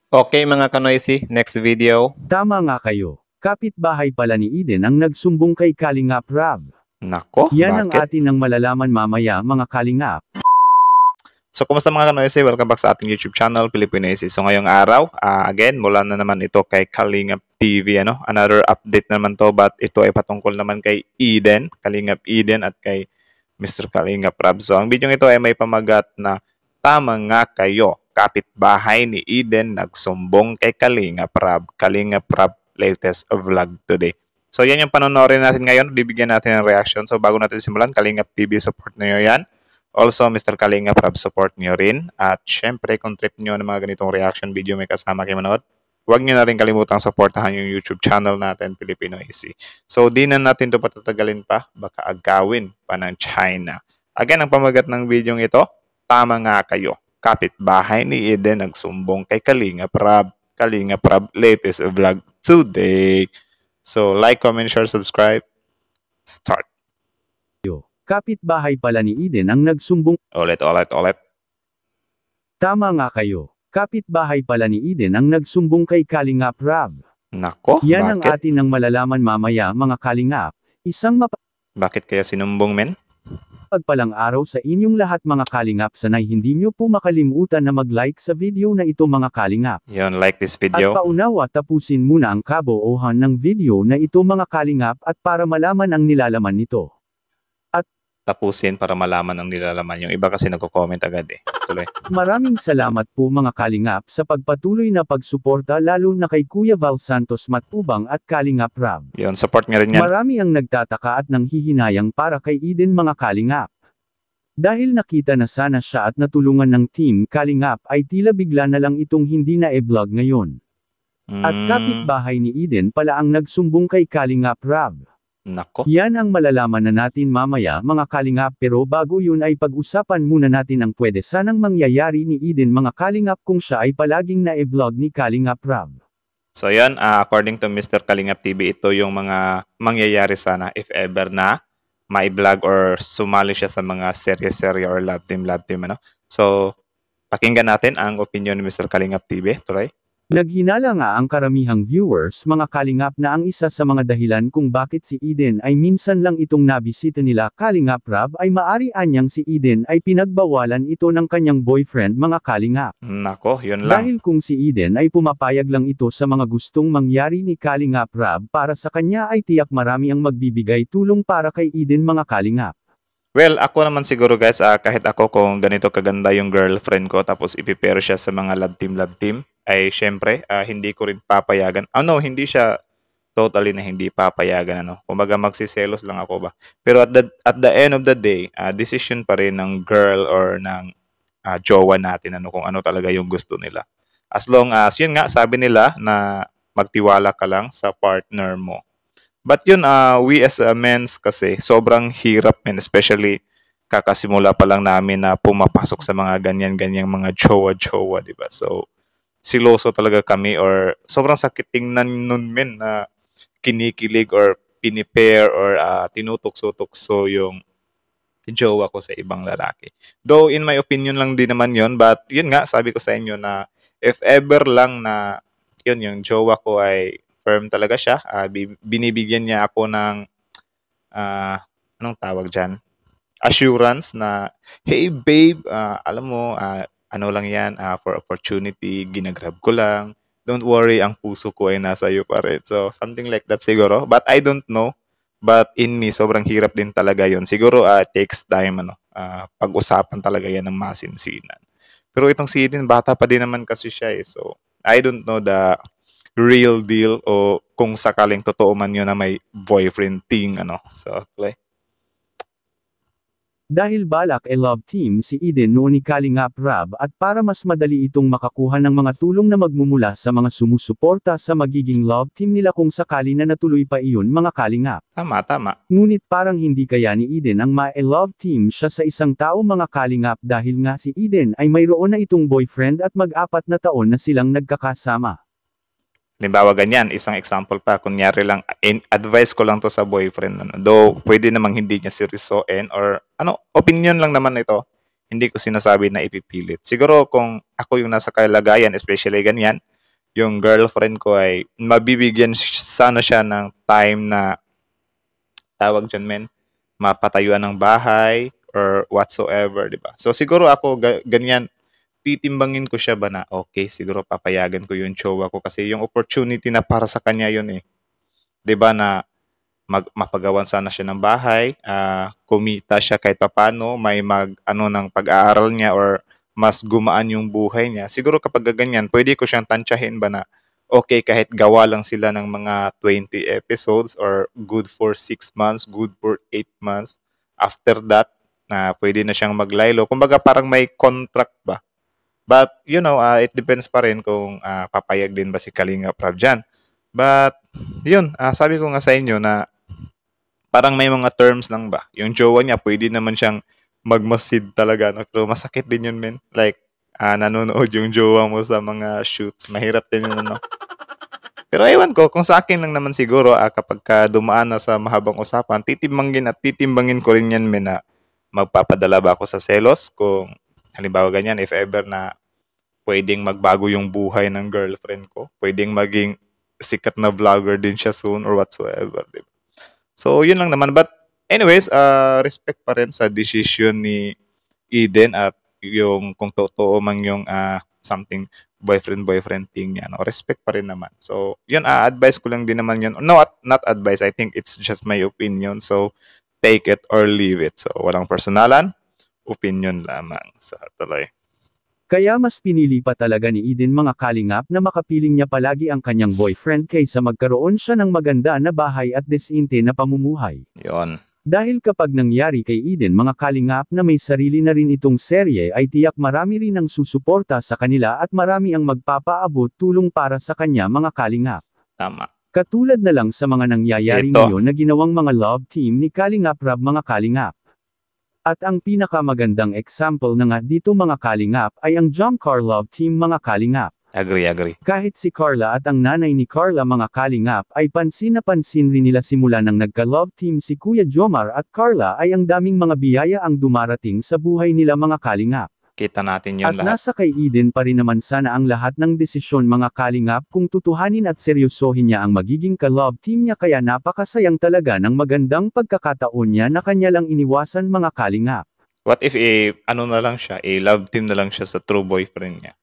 Okay mga kanoisy, next video. Tama nga kayo. Kapitbahay pala ni Eden ang nagsumbong kay Kalingap Rab. Nako, Yan ang bakit? atin ang malalaman mamaya mga Kalingap. So, kumusta mga kanoisy? Welcome back sa ating YouTube channel, Filipinoisy. So, ngayong araw, again, mula na naman ito kay Kalingap TV. Another update naman to, but ito ay patungkol naman kay Eden, Kalingap Eden at kay Mr. Kalingap Rab. So, ang video ito ay may pamagat na tama nga kayo. Kapitbahay ni Eden nagsumbong kay Kalingap Rab. Kalingap Rab latest vlog today. So, yan yung panonorin natin ngayon. Bibigyan natin ng reaction. So, bago natin simulan, Kalingap TV, support nyo yan. Also, Mr. Kalingap Rab, support nyo rin. At syempre, kung trip nyo ng mga ganitong reaction video may kasama kayo manood, huwag nyo na rin kalimutang supportahan yung YouTube channel natin, Filipinoisy. So, di na natin ito patatagalin pa. Baka agawin pa ng China. Again, ang pamagat ng video ito, tama nga kayo. Kapitbahay ni Eden nagsumbong kay Kalingap Rab. Kalingap Rab, latest vlog today. So, like, comment, share, subscribe. Start. Kapitbahay pala ni Eden ang nagsumbong. Ulit. Tama nga kayo. Kapitbahay pala ni Eden ang nagsumbong kay Kalingap Rab. Nako, Yan ang bakit? atin ang malalaman mamaya mga Kalingap. Isang Bakit kaya sinumbong, men? mapagpalang araw sa inyong lahat mga Kalingap. Sanay hindi nyo po makalimutan na mag-like sa video na ito mga Kalingap. Yun, like this At video. paunawa tapusin muna ang kabuuhan ng video na ito mga Kalingap at para malaman ang nilalaman nito. Tapusin para malaman ang nilalaman. Yung iba kasi nagko-comment agad eh. Tuloy. Maraming salamat po mga Kalingap sa pagpatuloy na pagsuporta lalo na kay Kuya Val Santos Matubang at Kalingap Rab. Yun, support nyo rin yan. Marami ang nagtataka at nanghihinayang para kay Eden mga Kalingap. Dahil nakita na sana siya at natulungan ng team Kalingap ay tila bigla na lang itong hindi na e-vlog ngayon. At kapitbahay ni Eden pala ang nagsumbong kay Kalingap Rab. Nako. Yan ang malalaman na natin mamaya mga Kalingap pero bago yun ay pag-usapan muna natin ang pwede sanang mangyayari ni Eden mga Kalingap kung siya ay palaging na e-vlog ni Kalingap Rab. So yan, according to Mr. Kalingap TV, ito yung mga mangyayari sana if ever na ma-vlog or sumali siya sa mga serye-serye or love team. So, pakinggan natin ang opinion ni Mr. Kalingap TV. Tuloy. Naghinala nga ang karamihang viewers mga Kalingap na ang isa sa mga dahilan kung bakit si Eden ay minsan lang itong nabisita nila Kalingap Rab ay maari anyang si Eden ay pinagbawalan ito ng kanyang boyfriend mga Kalingap. Nako, yun lang. Dahil kung si Eden ay pumapayag lang ito sa mga gustong mangyari ni Kalingap Rab para sa kanya ay tiyak marami ang magbibigay tulong para kay Eden mga Kalingap. Well, ako naman siguro guys, kahit ako kung ganito kaganda yung girlfriend ko tapos ipipero siya sa mga love team, ay syempre, hindi ko rin papayagan. Hindi siya totally na hindi papayagan. Kumbaga magsiselos lang ako ba. Pero at the end of the day, decision pa rin ng girl or ng jowa natin kung ano talaga yung gusto nila. As long as, yun nga, sabi nila na magtiwala ka lang sa partner mo. But yun, we as a men kasi, sobrang hirap men, especially kakasimula pa lang namin na pumapasok sa mga ganyan-ganyang mga jowa-jowa, di ba? So, siloso talaga kami or sobrang sakit tingnan nun men na kinikilig or pinipair or tinutukso-tukso yung jowa ko sa ibang lalaki. Though, in my opinion lang din naman yun, but yun nga, sabi ko sa inyo na if ever lang na yun, yung jowa ko ay firm talaga siya, binibigyan niya ako ng anong tawag dyan? Assurance na, hey babe, alam mo, ano lang yan, for opportunity, ginagrab ko lang. Don't worry, ang puso ko ay nasa iyo pa rin. So, something like that siguro. But I don't know. But in me, sobrang hirap din talaga yon. Siguro, takes time, pag-usapan talaga yan ng masinsinan. Pero itong si Eden, bata pa din naman kasi siya eh. So, I don't know the real deal o kung sakaling totoo man yun na may boyfriend thing, So, play. Dahil balak love team si Eden noon ni Kalingap Rab at para mas madali itong makakuha ng mga tulong na magmumula sa mga sumusuporta sa magiging love team nila kung sakali na natuloy pa iyon mga Kalingap. Tama. Ngunit parang hindi kaya ni Eden ang ma-love team siya sa isang tao mga Kalingap dahil nga si Eden ay mayroon na itong boyfriend at mag-4 na taon na silang nagkakasama. Halimbawa ganyan, isang example pa, kunyari lang, advice ko lang to sa boyfriend. Though, pwede namang hindi niya seryosoin or opinion lang naman ito. Hindi ko sinasabi na ipipilit. Siguro kung ako yung nasa kalagayan, especially ganyan, yung girlfriend ko ay mabibigyan sana siya ng time na tawag dyan men, mapatayuan ng bahay or whatsoever, di ba? So siguro ako ganyan, titimbangin ko siya ba na okay, siguro papayagan ko yung jowa ko kasi yung opportunity na para sa kanya yun eh. 'Di ba na mapagawan sana siya ng bahay, kumita siya kahit papaano, may ano ng pag-aaral niya or mas gumaan yung buhay niya. Siguro kapag ganyan, pwede ko siyang tantyahin ba na okay, kahit gawa lang sila ng mga 20 episodes or good for 6 months, good for 8 months. After that, na pwede na siyang maglaylo. Kumbaga parang may contract ba? But, it depends pa rin kung papayag din ba si Kalinga Prab dyan. But, yun, sabi ko nga sa inyo na parang may mga terms lang ba. Yung jowa niya, pwede naman siyang magmasid talaga. No? Pero masakit din yun, men. Like, nanonood yung jowa mo sa mga shoots. Mahirap din yun, no? Pero ewan ko, kung sa akin lang naman siguro, kapag dumaan na sa mahabang usapan, titimbangin ko rin yan, men, na magpapadala ba ako sa selos kung halimbawa ganyan, if ever na pwedeng magbago yung buhay ng girlfriend ko, pwedeng maging sikat na vlogger din siya soon or whatsoever, diba? So, yun lang naman. But anyways, respect pa rin sa decision ni Eden at yung kung totoo man yung something boyfriend thing niya, no? Respect pa rin naman. So, yun, advice ko lang din naman yun. No, not advice. I think it's just my opinion. So, take it or leave it. So, walang personalan, opinion lamang. So, tuloy. Kaya mas pinili pa talaga ni Eden mga kalingap na makapiling niya palagi ang kanyang boyfriend kaysa magkaroon siya ng maganda na bahay at desinte na pamumuhay. Yon. Dahil kapag nangyari kay Eden mga kalingap na may sarili na rin itong serye ay tiyak marami rin ang susuporta sa kanila at marami ang magpapaabot tulong para sa kanya mga kalingap. Tama. Katulad na lang sa mga nangyayari ngayon na ginawang mga love team ni Kalingap Rab mga kalingap. At ang pinakamagandang example na nga dito mga kalingap ay ang Jomcar Love Team mga kalingap. Agree. Kahit si Carla at ang nanay ni Carla mga kalingap ay pansin na pansin rin nila simula nang nagka-love team si Kuya Jomar at Carla ay ang daming mga biyaya ang dumarating sa buhay nila mga kalingap. Kita natin yun at lahat. Nasa kay Eden pa rin naman sana ang lahat ng desisyon mga kalingap kung tutuhanin at seryosohin niya ang magiging ka-love team niya kaya napakasayang talaga ng magandang pagkakataon niya na kanya lang iniwasan mga kalingap. What if na lang siya, love team na lang siya sa true boyfriend niya?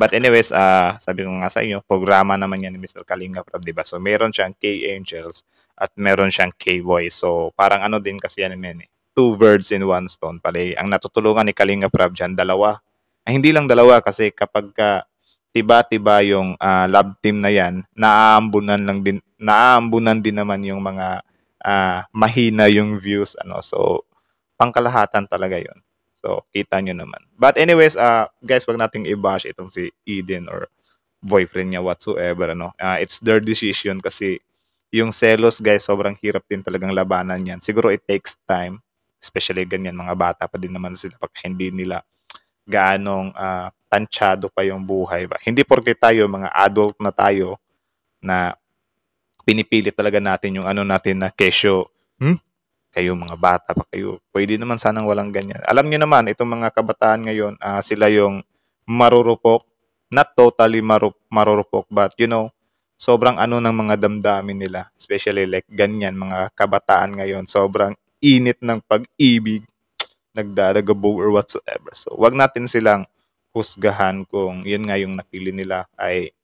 But anyways, sabi ko nga sa inyo, programa naman yan ni Mr. Kalinga Prab, diba? So meron siyang K-Angels at meron siyang K-Boys. So parang din kasi yan men, two birds in one stone pala. Ang natutulungan ni Kalinga Prab dyan, dalawa. Hindi lang dalawa kasi kapag tiba-tiba yung love team na yan, naaambunan din naman yung mga mahina yung views. So, pangkalahatan talaga yon. So, kita nyo naman. But anyways, guys, wag nating i-bash itong si Eden or boyfriend niya whatsoever. It's their decision kasi yung selos, guys, sobrang hirap din talagang labanan yan. Siguro it takes time. Especially ganyan, mga bata pa din naman sila pag hindi nila gaanong tansyado pa yung buhay ba. Hindi porke tayo, mga adult na tayo, na pinipilit talaga natin yung natin na kesyo, kayo mga bata pa kayo. Pwede naman sanang walang ganyan. Alam nyo naman, itong mga kabataan ngayon, sila yung marurupok, not totally marurupok, but sobrang ng mga damdamin nila. Especially like ganyan, mga kabataan ngayon, sobrang init ng pag-ibig, nagdaragabog or whatsoever. So, wag natin silang husgahan kung yun nga yung napili nila ay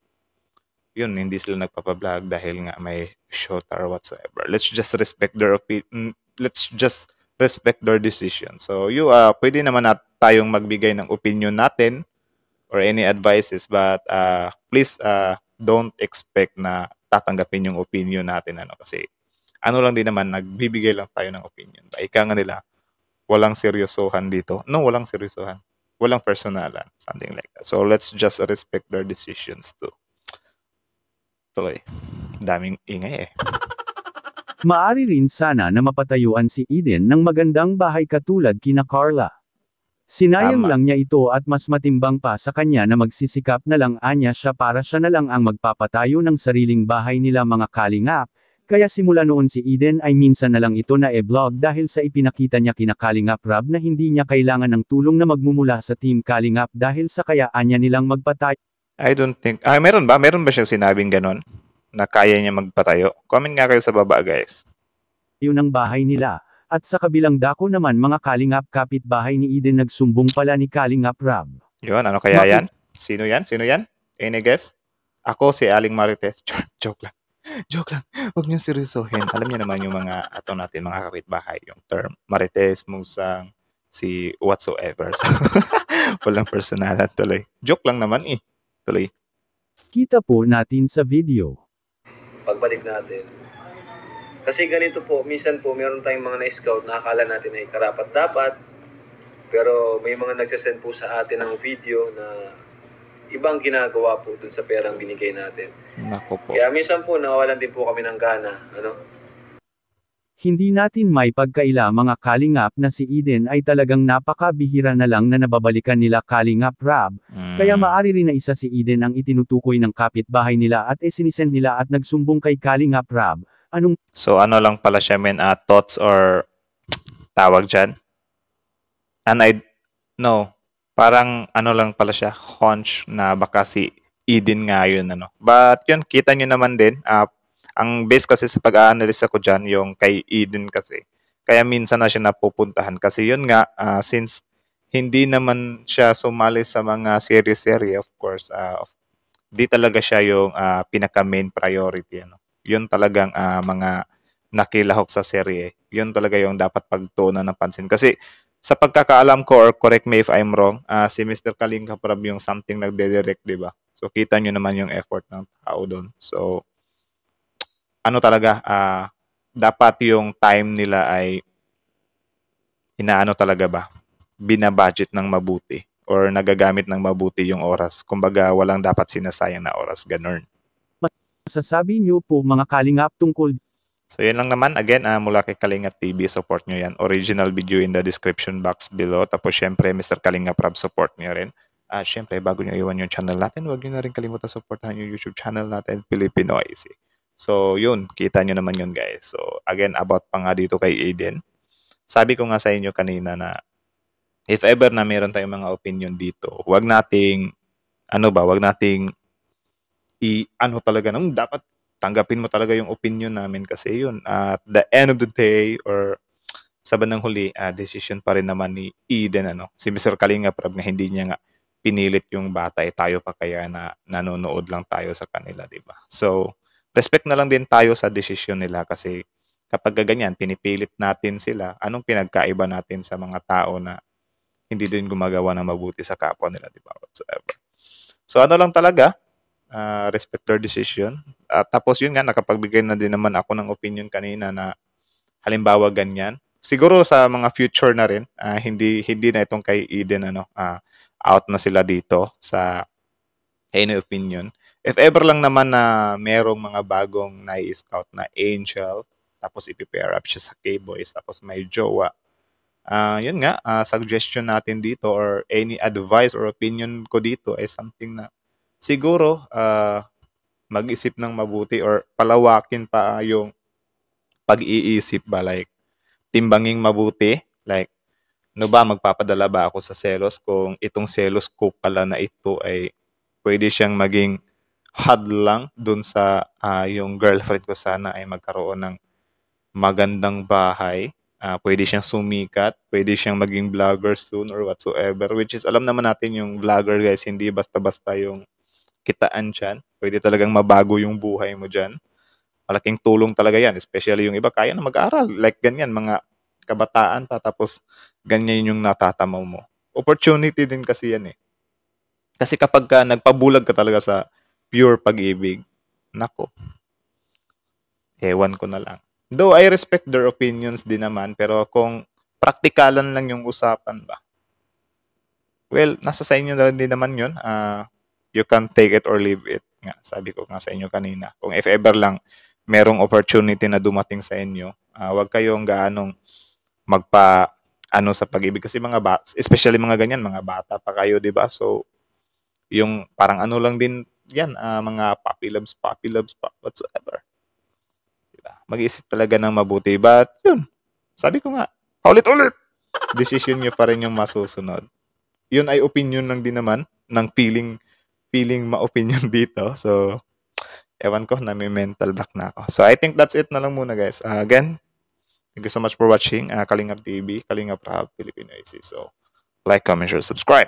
yun, hindi sila nagpapablog dahil nga may shota or whatsoever. Let's just respect their opinion. Let's just respect their decision. So, pwede naman tayong magbigay ng opinion natin or any advices, but please don't expect na tatanggapin yung opinion natin kasi lang din naman, nagbibigay lang tayo ng opinion. Ika nga nila, walang seryosohan dito. No, walang seryosohan. Walang personalan. Something like that. So, let's just respect their decisions too. Tuloy. Daming ingay Maari rin sana na mapatayuan si Eden ng magandang bahay katulad kina Carla. Sinayang lang niya ito at mas matimbang pa sa kanya na magsisikap na lang anya siya para siya na lang ang magpapatayo ng sariling bahay nila mga kalingap. Kaya simula noon si Eden ay minsan na lang ito na e-vlog dahil sa ipinakita niya kina Kalingap Rab na hindi niya kailangan ng tulong na magmumula sa Team Kalingap dahil sa kayaan niya nilang magpatayo I don't think meron ba? Meron ba siyang sinabing gano'n? Na kaya niya magpatayo? Comment nga kayo sa baba, guys. Yun ang bahay nila. At sa kabilang dako naman mga Kalingap kapitbahay ni Eden nagsumbong pala ni Kalingap Rab. Yun, ano kaya yan? Sino yan? Sino yan? Any guess? Ako si Aling Marites. Joke lang. Joke lang. Huwag niyo seryosohin. Alam niyo naman yung mga natin, mga kapitbahay. Yung term Marites, Musang, si whatsoever. So, walang personalan tuloy. Joke lang naman eh. Tuloy. Kita po natin sa video. Pagbalik natin. Kasi ganito po, minsan po meron tayong mga na-scout na akala natin ay karapat-dapat. Pero may mga nagsasend po sa atin ng video na ibang ginagawa po dun sa perang binigay natin. Nako po. Kaya minsan po nawawalan din po kami ng gana. Hindi natin may pagkaila mga Kalingap na si Eden ay talagang napakabihira na lang na nababalikan nila Kalingap Rab. Kaya maaari rin na isa si Eden ang itinutukoy ng kapitbahay nila at sinisend nila at nagsumbong kay Kalingap Rab. So ano lang pala siya thoughts or tawag dyan? Parang ano lang pala siya, hunch na baka si Eden nga yun. But yun, kita nyo naman din, ang base kasi sa pag-a-analyze ko dyan, yung kay Eden kasi. Kaya minsan na siya napupuntahan. Kasi yun nga, since hindi naman siya sumali sa mga series-serie, of course, di talaga siya yung pinaka-main priority. Yun talagang mga nakilahok sa serye. Yun talaga yung dapat pagtuunan ng pansin. Kasi sa pagkakaalam ko, or correct me if I'm wrong, si Mr. Kalingap Rab yung something nagde-direct, di ba? So, kita nyo naman yung effort ng tao doon. So, dapat yung time nila ay talaga ba? Binabudget ng mabuti or nagagamit ng mabuti yung oras. Kumbaga, walang dapat sinasayang na oras. Ganun. Masasabi niyo po mga Kalingap tungkol. So, yun lang naman. Again, mula kay Kalingap TV, support nyo yan. Original video in the description box below. Tapos, syempre, Mr. Kalingap Rab, support nyo rin. Syempre, bago nyo iwan yung channel natin, huwag nyo na rin kalimutan supportahan yung YouTube channel natin, Filipino IC. So, yun. Kita nyo naman yun, guys. So, again, about pa nga dito kay Eden. Sabi ko nga sa inyo kanina na if ever na meron tayong mga opinion dito, huwag nating talaga dapat tanggapin mo talaga yung opinion namin kasi yun, at the end of the day or sa bandang huli, decision pa rin naman ni Eden, si Mr. Kalingap Rab na hindi niya nga pinilit yung bata, tayo pa kaya na nanonood lang tayo sa kanila, di ba? So, respect na lang din tayo sa decision nila kasi kapag ganyan, pinipilit natin sila, anong pinagkaiba natin sa mga tao na hindi din gumagawa ng mabuti sa kapwa nila, di ba? Whatsoever. So, lang talaga, respect their decision. Tapos yun nga, nakapagbigay na din naman ako ng opinion kanina na halimbawa ganyan. Siguro sa mga future na rin, hindi na itong kay Eden, out na sila dito sa any opinion. If ever lang naman na merong mga bagong nai-scout na Angel, tapos ipipair up siya sa K-Boys, tapos may jowa. Yun nga, suggestion natin dito or any advice or opinion ko dito ay something na siguro mag-isip ng mabuti or palawakin pa yung pag-iisip ba, like timbanging mabuti, like magpapadala ba ako sa selos kung itong selos ko pala na ito ay pwede siyang maging hadlang dun sa yung girlfriend ko sana ay magkaroon ng magandang bahay, pwede siyang sumikat, pwede siyang maging vlogger soon or whatsoever, which is alam naman natin yung vlogger, guys, hindi basta-basta yung kitaan dyan. Pwede talagang mabago yung buhay mo dyan. Malaking tulong talaga yan. Especially yung iba, kaya na mag-aral. Like ganyan, mga kabataan pa. Tapos, ganyan yung natatamaw mo. Opportunity din kasi yan eh. Kasi kapag nagpabulag ka talaga sa pure pag-ibig, nako, ewan ko na lang. Though I respect their opinions din naman, pero kung praktikalan lang yung usapan ba, well, nasa sa inyo na din naman yun. You can take it or leave it. Nga, sabi ko nga sa inyo kanina. Kung if ever lang merong opportunity na dumating sa inyo, wag kayong gaanong sa pag-ibig kasi especially mga ganyan, mga bata pa kayo, 'di ba? So yung parang lang din 'yan, mga puppy loves whatsoever. Diba? Mag-isip talaga ng mabuti. But yun, sabi ko nga, ulit-ulit, decision nyo pa rin yung masusunod. Yun ay opinion lang din naman ng feeling feeling ma-opinion dito. So, ewan ko, nami-mental block na ako. So, I think that's it na lang muna, guys. Again, thank you so much for watching Kalingap TV, Kalingap Rahab, Filipino AC. So, like, comment, share, subscribe.